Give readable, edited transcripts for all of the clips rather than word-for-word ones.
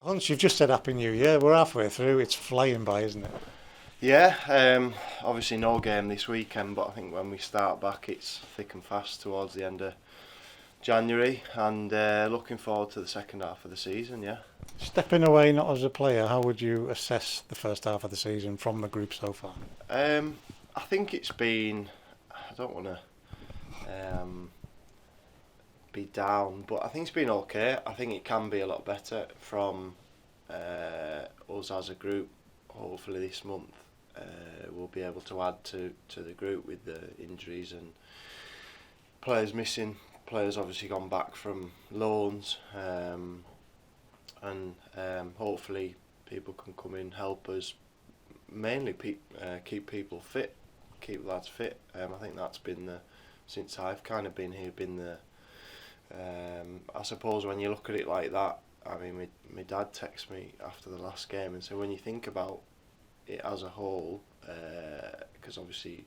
Once you've just said Happy New Year, we're halfway through. It's flying by, isn't it? Yeah, obviously no game this weekend, but I think when we start back, it's thick and fast towards the end of January, and looking forward to the second half of the season. Yeah. Stepping away, not as a player, how would you assess the first half of the season from the group so far? I think it's been. I don't want to be down, but I think it's been okay. I think it can be a lot better from us as a group. Hopefully this month we'll be able to add to the group with the injuries and players missing. Players obviously gone back from loans, and hopefully people can come in help us. Mainly keep people fit, keep lads fit. I think that's been the since I've kind of been here been the. I suppose when you look at it like that, I mean, my dad texted me after the last game and said when you think about it as a whole, because obviously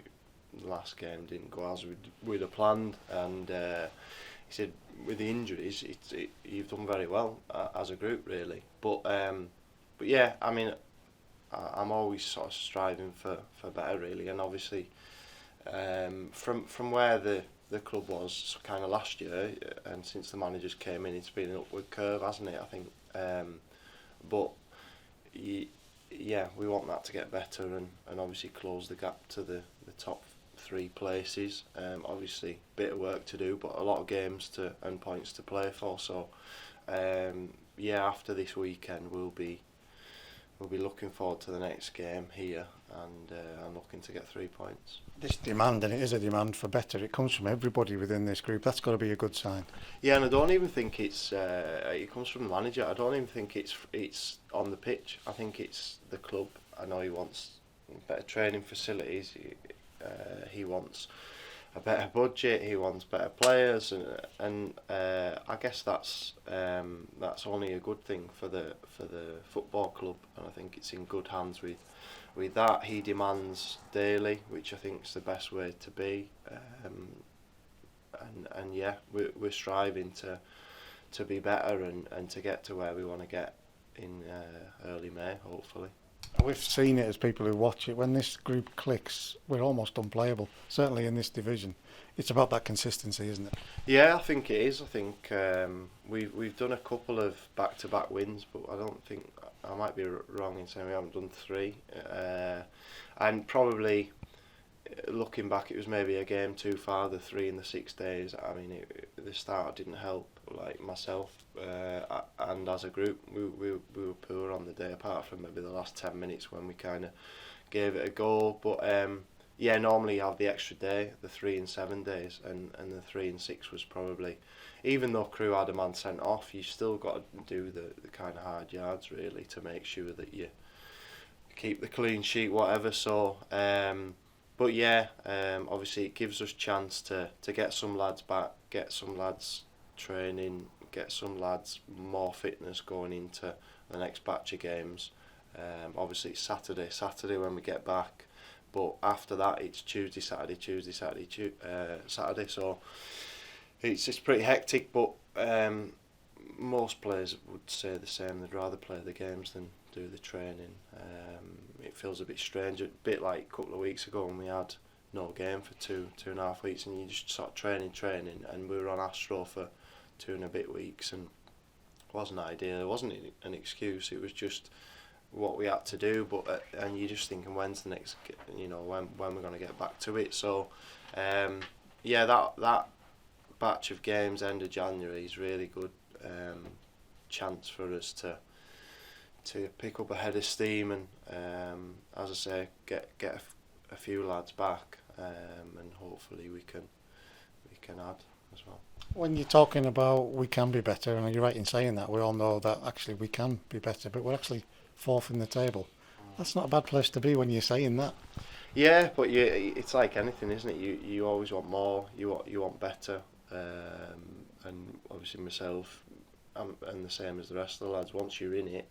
the last game didn't go as we'd have planned, and he said with the injuries, you've done very well as a group really. But yeah, I mean, I'm always sort of striving for better really, and obviously from where the club was kind of last year, and since the managers came in, it's been an upward curve, hasn't it? I think, but yeah, we want that to get better and obviously close the gap to the top three places. Obviously, bit of work to do, but a lot of games and points to play for. So, yeah, after this weekend, we'll be looking forward to the next game here, and I'm looking to get 3 points. This demand, and it is a demand for better, it comes from everybody within this group. That's got to be a good sign. Yeah, and I don't even think it comes from the manager. I don't even think it's on the pitch. I think it's the club. I know he wants better training facilities. He wants a better budget. He wants better players, and I guess that's only a good thing for the football club. And I think it's in good hands with that. He demands daily, which I think is the best way to be. And yeah, we're striving to be better and to get to where we want to get in early May, hopefully. We've seen it as people who watch it. When this group clicks, we're almost unplayable. Certainly in this division, it's about that consistency, isn't it? Yeah, I think it is. I think we've done a couple of back-to-back wins, but I don't think I might be wrong in saying we haven't done three. And probably looking back, it was maybe a game too far. The 3 in the 6 days. I mean, the start didn't help. Like myself and as a group, we were poor on the day. Apart from maybe the last 10 minutes when we kind of gave it a go. But yeah, normally you have the extra day, the 3 and 7 days, and the 3 and 6 was probably, even though Crew had a man sent off, you still got to do the kind of hard yards really to make sure that you keep the clean sheet, whatever. So, but yeah, obviously it gives us chance to get some lads back, get some lads training, get some lads more fitness going into the next batch of games. Obviously it's Saturday when we get back. But after that, it's Tuesday, Saturday, Saturday. So it's pretty hectic. But most players would say the same. They'd rather play the games than do the training. It feels a bit strange, a bit like a couple of weeks ago when we had no game for 2.5 weeks, and you just sort of training, and we were on Astro for 2 and a bit weeks, and it wasn't ideal. It wasn't an excuse. It was just what we had to do, but and you're just thinking when's the next, when we're going to get back to it. So yeah, that batch of games end of January is really good chance for us to pick up a head of steam and as I say, get a few lads back, and hopefully we can add as well. When you're talking about we can be better, and you're right in saying that, we all know that actually we can be better, but we're actually 4th in the table. That's not a bad place to be when you're saying that. Yeah, but it's like anything, isn't it? You always want more. You want better, and obviously myself, and the same as the rest of the lads. Once you're in it,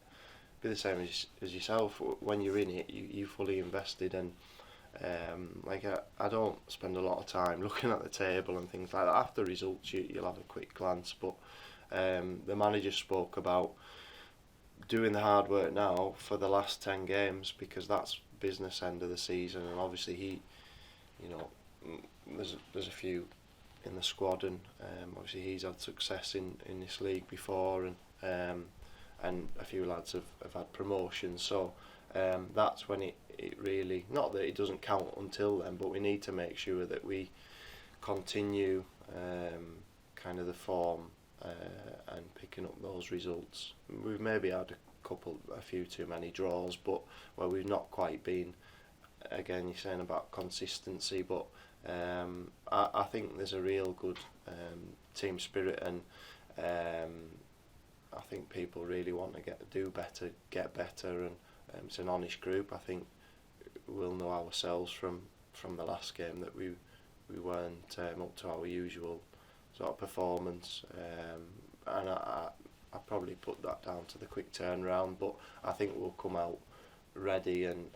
be the same as yourself. When you're in it, you fully invested, and like I don't spend a lot of time looking at the table and things like that. After results, you'll have a quick glance, but the manager spoke about doing the hard work now for the last 10 games, because that's business end of the season, and obviously he, you know, there's a few in the squad, and obviously he's had success in this league before, and a few lads have had promotions, so that's when it really, not that it doesn't count until then, but we need to make sure that we continue kind of the form and picking up those results. We've maybe had a few too many draws, but where we've not quite been, again, you're saying about consistency, but I think there's a real good team spirit, and I think people really want to do better, get better, and it's an honest group. I think we'll know ourselves from the last game that we weren't up to our usual sort of performance, and I probably put that down to the quick turnaround, but I think we'll come out ready, and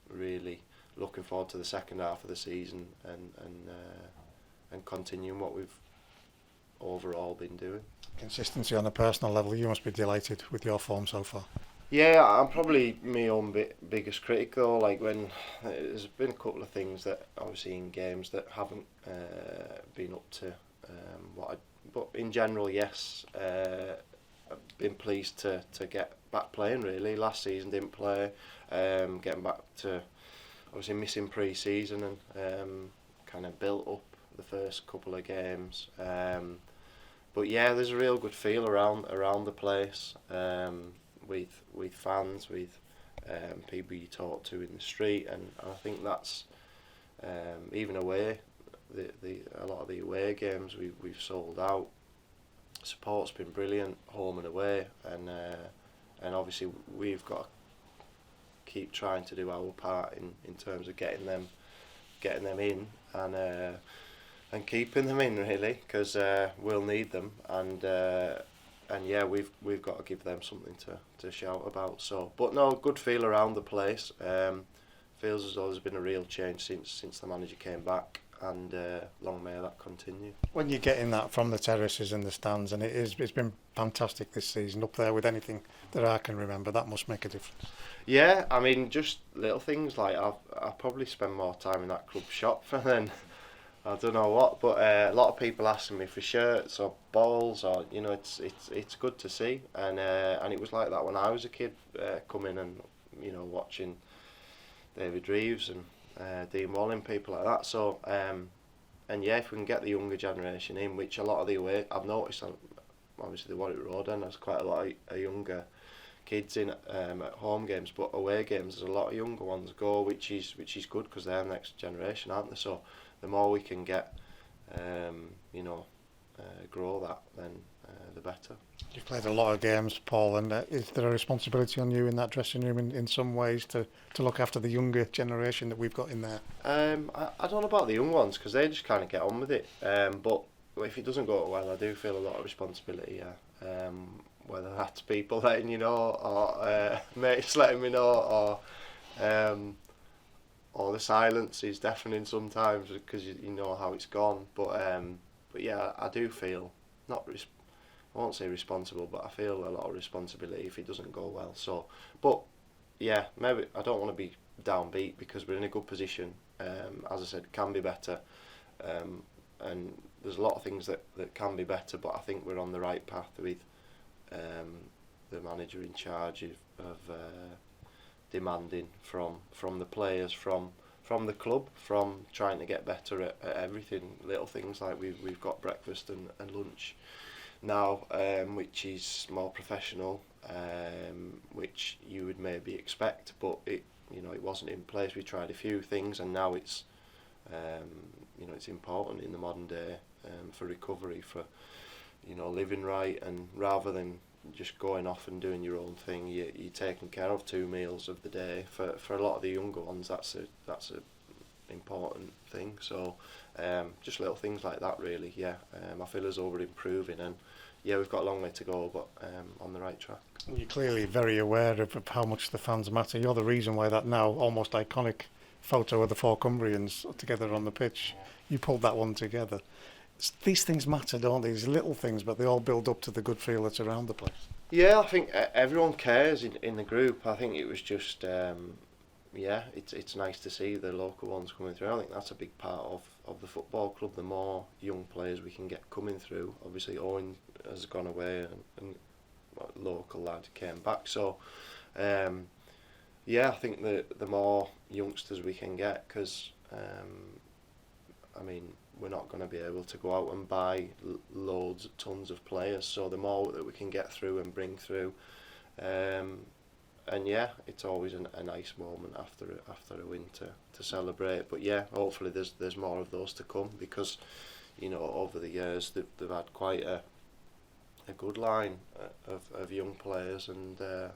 really looking forward to the second half of the season, and continuing what we've overall been doing. Consistency on a personal level, you must be delighted with your form so far. Yeah, I'm probably my own biggest critic though. Like, when there's been a couple of things that obviously in games that haven't been up to but in general, yes, I've been pleased to get back playing. Really, last season didn't play, getting back to obviously missing pre-season, and kind of built up the first couple of games. But yeah, there's a real good feel around the place, with fans, with people you talk to in the street, and I think that's even away. A lot of the away games we've sold out. Support's been brilliant, home and away, and obviously we've got to keep trying to do our part in terms of getting them in, and keeping them in, really, because we'll need them, and yeah, we've got to give them something to shout about. So, but no, good feel around the place. Feels as though there's been a real change since the manager came back, and long may that continue. When you're getting that from the terraces and the stands, and it's been fantastic this season, up there with anything that I can remember, that must make a difference. Yeah, I mean, just little things like I probably spend more time in that club shop than I don't know what, but a lot of people asking me for shirts or balls, or it's good to see, and it was like that when I was a kid, coming and watching David Reeves and Dean Walling, people like that. So and yeah, if we can get the younger generation in, which a lot of the away, I've noticed, obviously the Warwick Road end there's quite a lot of younger kids in at home games, but away games there's a lot of younger ones go, which is good, because they're the next generation, aren't they? So the more we can get, grow that, then the better. You've played a lot of games, Paul, and is there a responsibility on you in that dressing room in some ways to look after the younger generation that we've got in there? I don't know about the young ones, because they just kind of get on with it, but if it doesn't go well, I do feel a lot of responsibility, yeah. Whether that's people letting you know, or mates letting me know, or the silence is deafening sometimes, because you know how it's gone. But yeah, I do feel I won't say responsible, but I feel a lot of responsibility if it doesn't go well. So, but yeah, maybe I don't want to be downbeat, because we're in a good position. As I said, can be better, and there's a lot of things that can be better, but I think we're on the right path with the manager in charge of demanding from the players, from the club, from trying to get better at everything. Little things like we've got breakfast and lunch now, which is more professional, which you would maybe expect, but it wasn't in place. We tried a few things, and now it's it's important in the modern day, for recovery, for living right, and rather than just going off and doing your own thing, you're taking care of 2 meals of the day. For a lot of the younger ones, that's a important thing. So just little things like that, really. Yeah, I feel as though we're improving, and yeah, we've got a long way to go, but on the right track. You're clearly very aware of how much the fans matter. You're the reason why that now almost iconic photo of the 4 Cumbrians together on the pitch, you pulled that one together. these things matter, don't they? These little things, but they all build up to the good feel that's around the place. Yeah, I think everyone cares in the group. I think it was just it's nice to see the local ones coming through. I think that's a big part of the football club. The more young players we can get coming through. Obviously, Owen has gone away, and local lad came back. So, I think the more youngsters we can get, because I mean, we're not going to be able to go out and buy tons of players. So the more that we can get through and bring through, and it's always a nice moment after a win to celebrate. But hopefully there's more of those to come, because over the years they've had quite a good line of young players, and that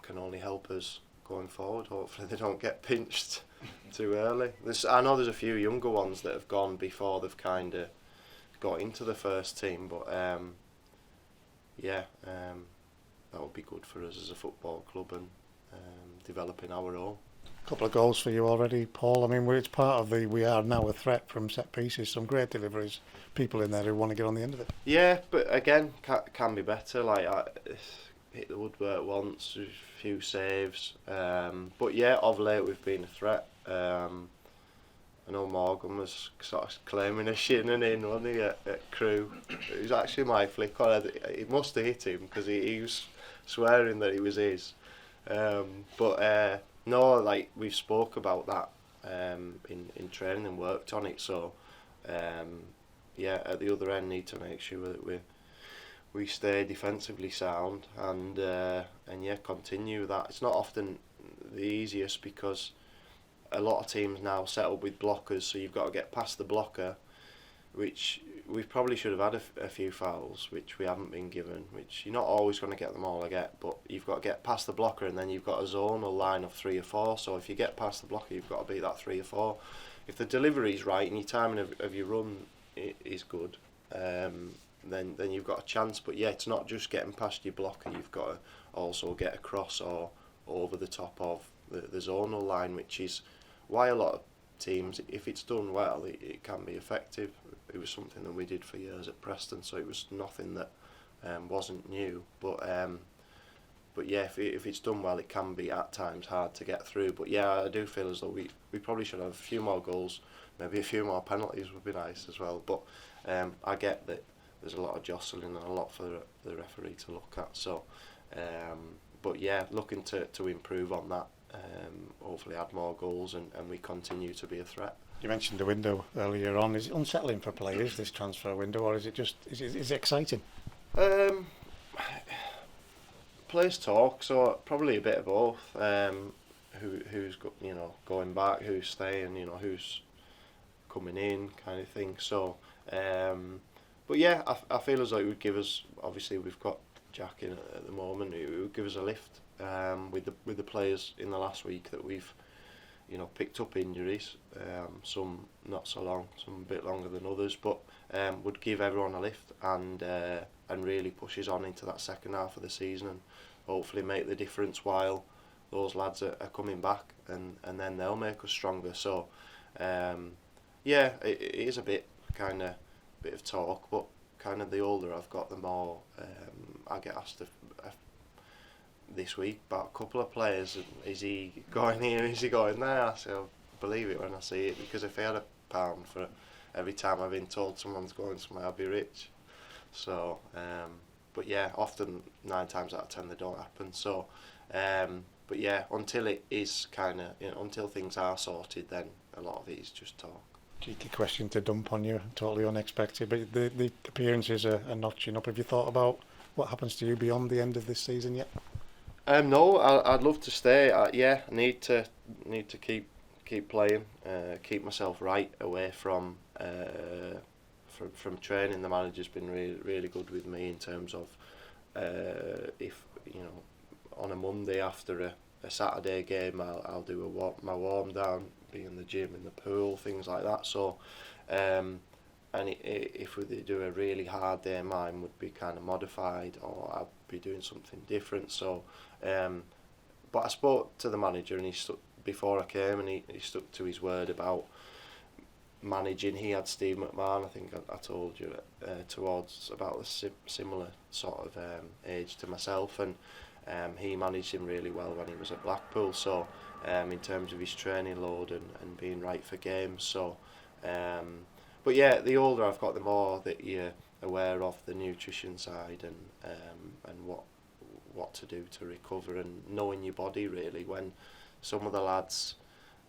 can only help us going forward. Hopefully they don't get pinched too early. I know there's a few younger ones that have gone before they've kind of got into the first team, but that would be good for us as a football club, and developing our own. Couple of goals for you already, Paul. I mean, it's part of we are now a threat from set pieces. Some great deliveries, people in there who want to get on the end of it. Yeah, but again, can be better. Like hit the woodwork once, a few saves. But of late we've been a threat. I know Morgan was sort of claiming a shinning in, wasn't he, at Crewe? It was actually my flick on. It must have hit him, because he was swearing that it was his. No, like we've spoke about that in training and worked on it. So at the other end, need to make sure that we stay defensively sound, and continue that. It's not often the easiest, because a lot of teams now set up with blockers, so you've got to get past the blocker, which we probably should have had a few fouls, which we haven't been given, which you're not always going to get them all, but you've got to get past the blocker, and then you've got a zonal line of 3 or 4, so if you get past the blocker, you've got to beat that 3 or 4. If the delivery's right and your timing of your run is good, then you've got a chance. But it's not just getting past your blocker, you've got to also get across or over the top of the zonal line, which is why a lot of teams, if it's done well, it can be effective. It was something that we did for years at Preston, so it was nothing that wasn't new. But if it's done well, it can be at times hard to get through. But I do feel as though we probably should have a few more goals, maybe a few more penalties would be nice as well. But I get that there's a lot of jostling and a lot for the referee to look at. So, looking to improve on that. Hopefully add more goals, and we continue to be a threat. You mentioned the window earlier on. Is it unsettling for players, this transfer window, or is it just is it exciting? Players talk, so probably a bit of both. Who's going back, who's staying, who's coming in, kind of thing. So, I feel as though it would give us. Obviously, we've got Jack in at the moment. It would give us a lift. With the players in the last week that we've picked up injuries, some not so long, some a bit longer than others, but would give everyone a lift, and really pushes on into that second half of the season, and hopefully make the difference while those lads are coming back, and then they'll make us stronger. So it is a bit of talk, but kind of the older I've got, the more I get asked this week about a couple of players. Is he going here? Is he going there? I say, I'll believe it when I see it, because if I had £1 for every time I've been told someone's going somewhere, I'd be rich. So, often 9 times out of 10 they don't happen. So, until it is until things are sorted, then a lot of it is just talk. Cheeky question to dump on you, totally unexpected, but the appearances are notching up. Have you thought about what happens to you beyond the end of this season yet? No, I'd love to stay. I need to keep playing, keep myself right away from training. The manager's been really good with me in terms of if on a Monday after a Saturday game, I'll do my warm down, be in the gym, in the pool, things like that. So, if we do a really hard day, mine would be kind of modified, or I'd be doing something different. So, but I spoke to the manager, and he stuck before I came, and he stuck to his word about managing. He had Steve McMahon, I think I told you, towards about a similar sort of age to myself, and he managed him really well when he was at Blackpool. So in terms of his training load and being right for games. So but yeah, the older I've got, the more that you're aware of the nutrition side and what to do to recover, and knowing your body really. When some of the lads,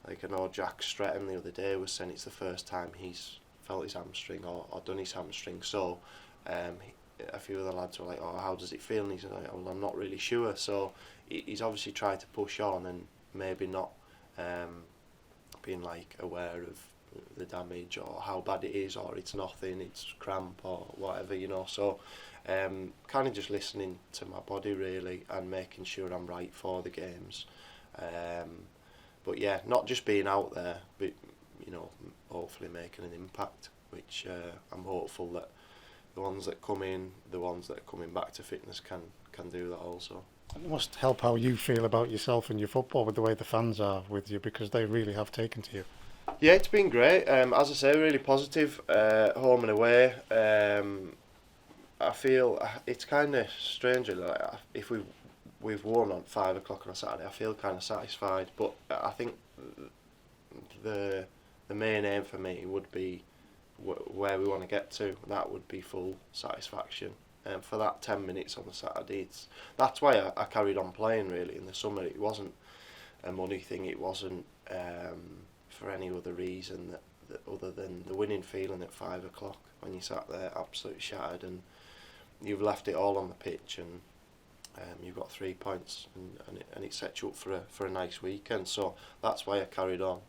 like I know Jack Stretton the other day was saying it's the first time he's felt his hamstring or done his hamstring. So a few of the lads were like, oh, how does it feel? And he's like, well, I'm not really sure. So he's obviously tried to push on and maybe not being like aware of the damage or how bad it is, or it's nothing, it's cramp or whatever, you know. So kind of just listening to my body really and making sure I'm right for the games. But yeah, not just being out there, but you know, hopefully making an impact, which I'm hopeful that the ones that come in, the ones that are coming back to fitness can do that also. It must help how you feel about yourself and your football with the way the fans are with you, because they really have taken to you. Yeah, it's been great. As I say, really positive, home and away. I feel it's kind of strange. Like, if we've won on 5 o'clock on a Saturday, I feel kind of satisfied. But I think the main aim for me would be where we want to get to. That would be full satisfaction. And for that 10 minutes on the Saturday, that's why I carried on playing really in the summer. It wasn't a money thing. It wasn't for any other reason that other than the winning feeling at 5 o'clock when you sat there absolutely shattered and you've left it all on the pitch, and you've got 3 points, and it sets you up for a nice weekend. So that's why I carried on.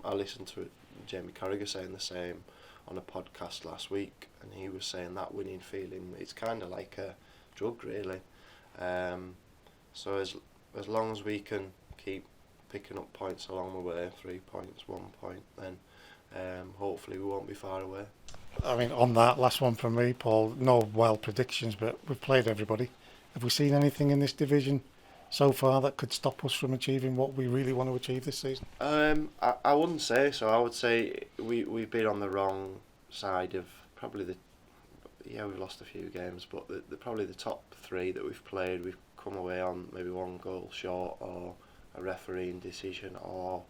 I listened to Jamie Carragher saying the same on a podcast last week, and he was saying that winning feeling, it's kind of like a drug really. So as long as we can keep picking up points along the way, 3 points, 1 point, then hopefully we won't be far away. I mean, on that last one from me, Paul, no wild predictions, but we've played everybody. Have we seen anything in this division so far that could stop us from achieving what we really want to achieve this season? I wouldn't say so. I would say we've been on the wrong side of probably we've lost a few games, but probably the top 3 that we've played, we've come away on maybe 1 goal short, or a refereeing decision, or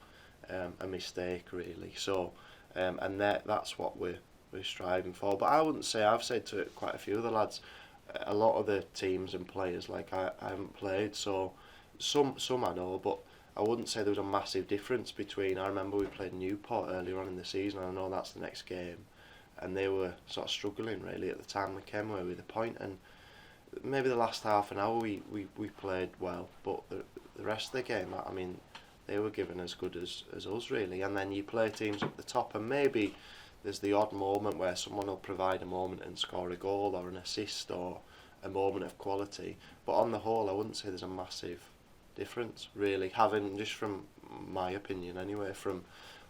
a mistake really. So and that's what we're striving for. But I wouldn't say, I've said to quite a few of the lads, a lot of the teams and players, like I haven't played, so some I know, but I wouldn't say there was a massive difference between. I remember we played Newport earlier on in the season, and I know that's the next game, and they were sort of struggling really at the time we came away with a point, and maybe the last half an hour we played well, but the rest of the game, I mean, they were given as good as us really. And then you play teams at the top, and maybe there's the odd moment where someone will provide a moment and score a goal or an assist or a moment of quality. But on the whole, I wouldn't say there's a massive difference, really. Having, just from my opinion anyway, from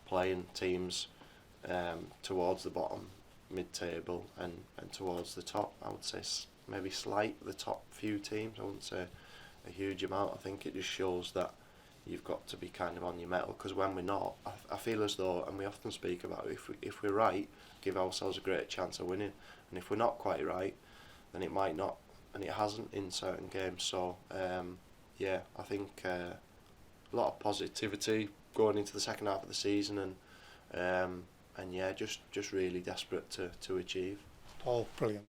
playing teams towards the bottom, mid-table, and towards the top, I would say maybe slight, the top few teams. I wouldn't say a huge amount. I think it just shows that you've got to be kind of on your mettle, because when we're not, I feel as though, and we often speak about it, if we're right, give ourselves a great chance of winning, and if we're not quite right, then it might not, and it hasn't in certain games. So yeah, I think a lot of positivity going into the second half of the season, and yeah, just really desperate to achieve. Paul, brilliant.